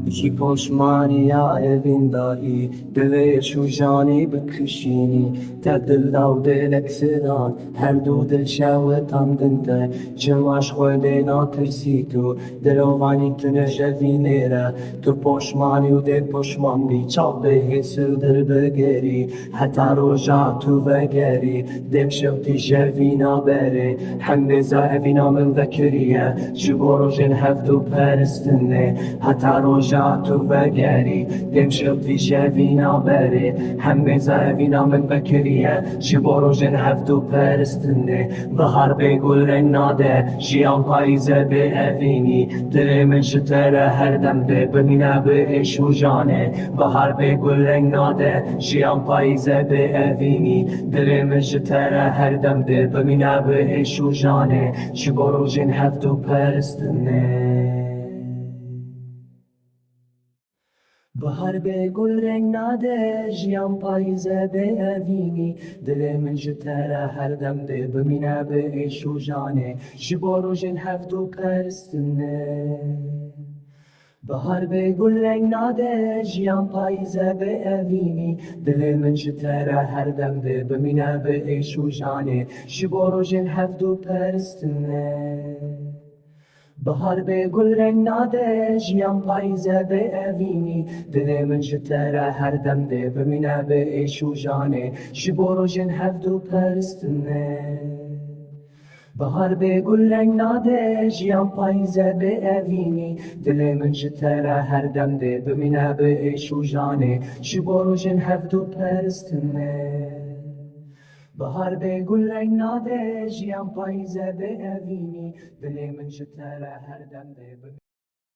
کی پشمانی evin dahi دل شوشانی بکشینی تا دل داو دلک سران هر دو دل شاوتان دنده جمعش خوده ناترسی تو دلوانی تنه جوینیره تو پشمانی و دل پشمان بی چاپ به حسر دل بگری حتی روژا تو بگری دم شوتی جوینا بره حمد زهبینا من ذکریه جبورو جن هفتو پرستنه حتی روژا تو بگری دم شوتی جوینا بره حمد زهبینا من ذکریه جبورو جن هفتو پرستنه بهار بگل رنگ ناده جیان پاییزه به اوینی دل من شتره هر دم به بمینه به عشق و جانه بهار بگل رنگ ناده جیان پاییزه به اوینی دل من شتره هر دم به بمینه به عشق و جانه چی برو جن هفتو پرستنه بهار به گل رنگ ناده جیان پاییزه به اوینی دل من جتره هر دم ده بمینه به عشق و جانه چی برو جن هفتو پرستنه بهار به گل رنگ ناده جیان پاییزه به اوینی دل من جتره هر دم ده بمینه به عشق و جانه چی برو جن هفتو پرستنه بهار به گل رنگ ناده جیان پاییزه به اوینی دل من جتره هر دم ده بمینه به عشق و جانه چی برو جن هفتو پرستنه بهار به گل رنگ ناده جیان پاییزه به اوینی دل من جتره هر دم ده بمینه به عشق و جانه چی برو جن هفتو پرستنه بهار به گل رنگ ناده جیان پاییزه به اوینی دل من جتره هر دم ده